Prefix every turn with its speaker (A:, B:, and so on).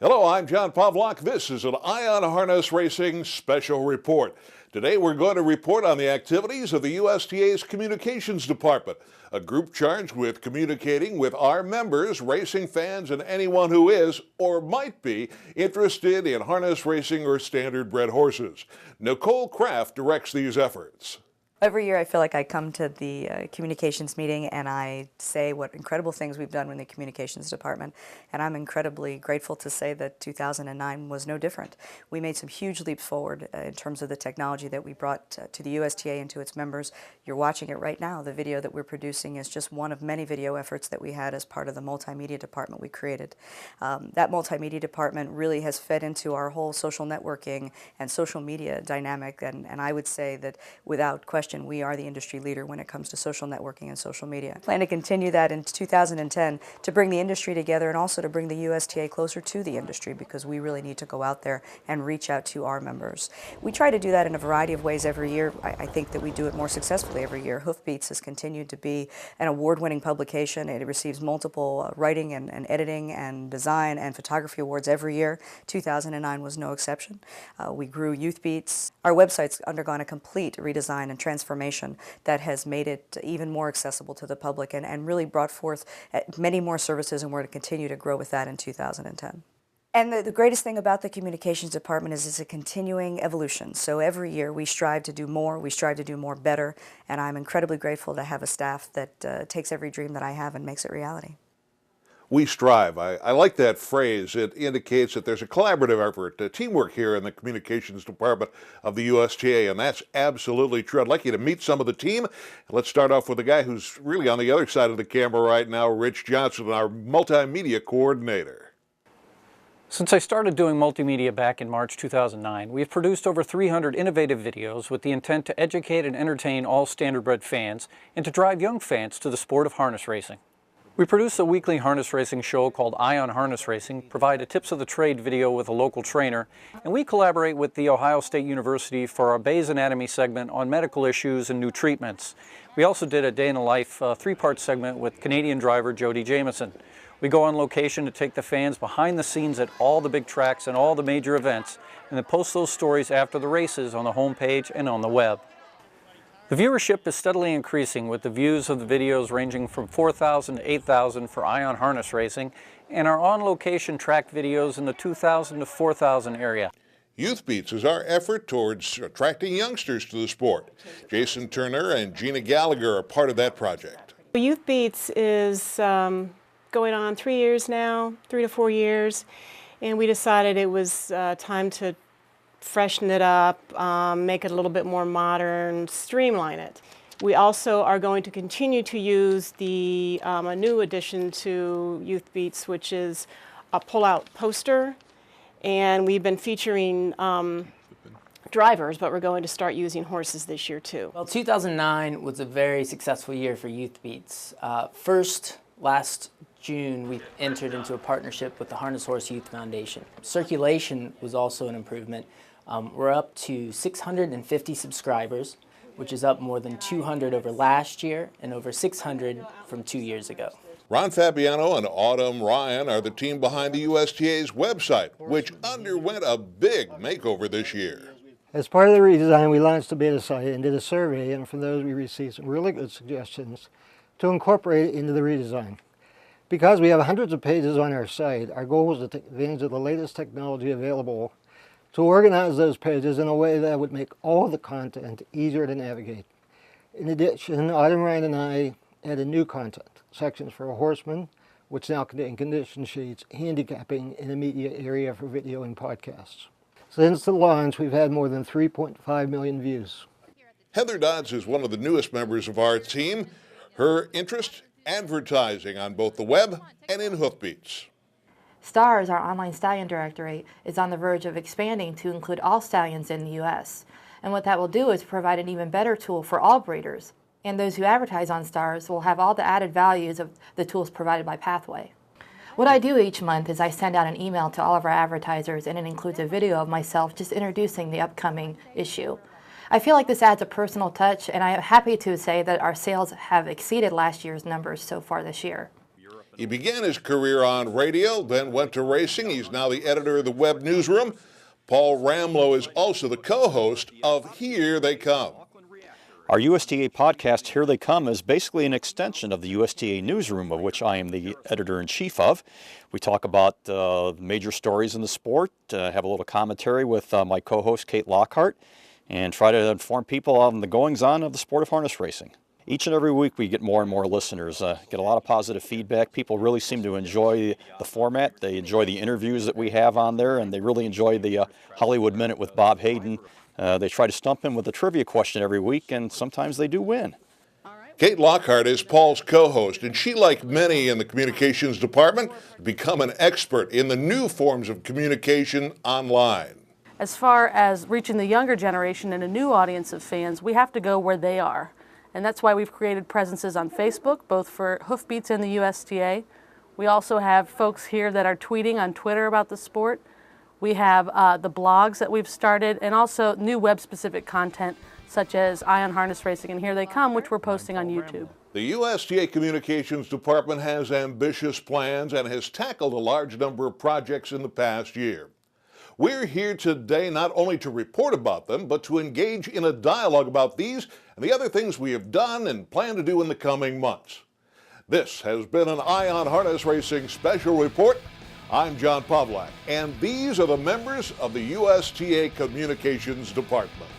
A: Hello, I'm John Pavlak. This is an Ion Harness Racing special report. Today we're going to report on the activities of the USTA's Communications Department, a group charged with communicating with our members, racing fans, and anyone who is or might be interested in harness racing or standard-bred horses. Nicole Kraft directs these efforts.
B: Every year I feel like I come to the communications meeting and I say what incredible things we've done in the communications department, and I'm incredibly grateful to say that 2009 was no different. We made some huge leaps forward in terms of the technology that we brought to the USTA and to its members. You're watching it right now. The video that we're producing is just one of many video efforts that we had as part of the multimedia department we created. That multimedia department really has fed into our whole social networking and social media dynamic, and I would say that without question we are the industry leader when it comes to social networking and social media. I plan to continue that in 2010 to bring the industry together and also to bring the USTA closer to the industry, because we really need to go out there and reach out to our members. We try to do that in a variety of ways every year. I think that we do it more successfully every year. Hoof has continued to be an award-winning publication. It receives multiple writing and editing and design and photography awards every year. 2009 was no exception. We grew Youth Beats. Our website's undergone a complete redesign and transformation that has made it even more accessible to the public and really brought forth many more services, and we're going to continue to grow with that in 2010. And the greatest thing about the communications department is it's a continuing evolution. So every year we strive to do more, better, and I'm incredibly grateful to have a staff that takes every dream that I have and makes it reality.
A: We strive. I like that phrase. It indicates that there's a collaborative effort, teamwork here in the Communications Department of the USTA, and that's absolutely true. I'd like you to meet some of the team. Let's start off with the guy who's really on the other side of the camera right now, Rich Johnston, our multimedia coordinator.
C: Since I started doing multimedia back in March 2009, we've produced over 300 innovative videos with the intent to educate and entertain all standardbred fans and to drive young fans to the sport of harness racing. We produce a weekly harness racing show called Ion Harness Racing, provide a tips of the trade video with a local trainer, and we collaborate with The Ohio State University for our Bayes Anatomy segment on medical issues and new treatments. We also did a day in the life three-part segment with Canadian driver Jody Jamieson. We go on location to take the fans behind the scenes at all the big tracks and all the major events, and then post those stories after the races on the homepage and on the web. The viewership is steadily increasing, with the views of the videos ranging from 4,000 to 8,000 for Ion Harness Racing, and our on-location track videos in the 2,000 to 4,000 area.
A: Youth Beats is our effort towards attracting youngsters to the sport. Jason Turner and Gina Gallagher are part of that project.
D: Youth Beats is going on 3 years now, 3 to 4 years, and we decided it was time to freshen it up, make it a little bit more modern, streamline it. We also are going to continue to use a new addition to Youth Beats, which is a pull-out poster, and we've been featuring drivers, but we're going to start using horses this year too.
E: Well, 2009 was a very successful year for Youth Beats. First, last June, we entered into a partnership with the Harness Horse Youth Foundation. Circulation was also an improvement. We're up to 650 subscribers, which is up more than 200 over last year and over 600 from 2 years ago.
A: Ron Fabiano and Autumn Ryan are the team behind the USTA's website, which underwent a big makeover this year.
F: As part of the redesign, we launched a beta site and did a survey, and from those we received some really good suggestions to incorporate it into the redesign. Because we have hundreds of pages on our site, our goal was to take advantage of the latest technology available to organize those pages in a way that would make all the content easier to navigate. In addition, Autumn, Ryan, and I added new content, sections for horsemen, which now contain condition sheets, handicapping, and a media area for video and podcasts. Since the launch, we've had more than 3.5 million views.
A: Heather Dodds is one of the newest members of our team. Her interest, advertising on both the web and in Hoof Beats.
G: STARS, our online stallion directory, is on the verge of expanding to include all stallions in the U.S. And what that will do is provide an even better tool for all breeders. And those who advertise on STARS will have all the added values of the tools provided by Pathway. What I do each month is I send out an email to all of our advertisers, and it includes a video of myself just introducing the upcoming issue. I feel like this adds a personal touch, and I am happy to say that our sales have exceeded last year's numbers so far this year.
A: He began his career on radio, then went to racing. He's now the editor of the Web Newsroom. Paul Ramlow is also the co-host of Here They Come.
H: Our USTA podcast, Here They Come, is basically an extension of the USTA Newsroom, of which I am the editor-in-chief of. We talk about major stories in the sport, have a little commentary with my co-host, Kate Lockhart, and try to inform people on the goings-on of the sport of harness racing. Each and every week we get more and more listeners, get a lot of positive feedback. People really seem to enjoy the format. They enjoy the interviews that we have on there, and they really enjoy the Hollywood Minute with Bob Hayden. They try to stump him with a trivia question every week, and sometimes they do win.
A: Kate Lockhart is Paul's co-host, and she, like many in the communications department, has become an expert in the new forms of communication online.
I: As far as reaching the younger generation and a new audience of fans, we have to go where they are. And that's why we've created presences on Facebook, both for Hoofbeats and the USTA. We also have folks here that are tweeting on Twitter about the sport. We have the blogs that we've started, and also new web-specific content, such as Eye on Harness Racing and Here They Come, which we're posting on YouTube.
A: The USTA Communications Department has ambitious plans and has tackled a large number of projects in the past year. We're here today not only to report about them, but to engage in a dialogue about these and the other things we have done and plan to do in the coming months. This has been an Eye on Harness Racing special report. I'm John Pavlak, and these are the members of the USTA Communications Department.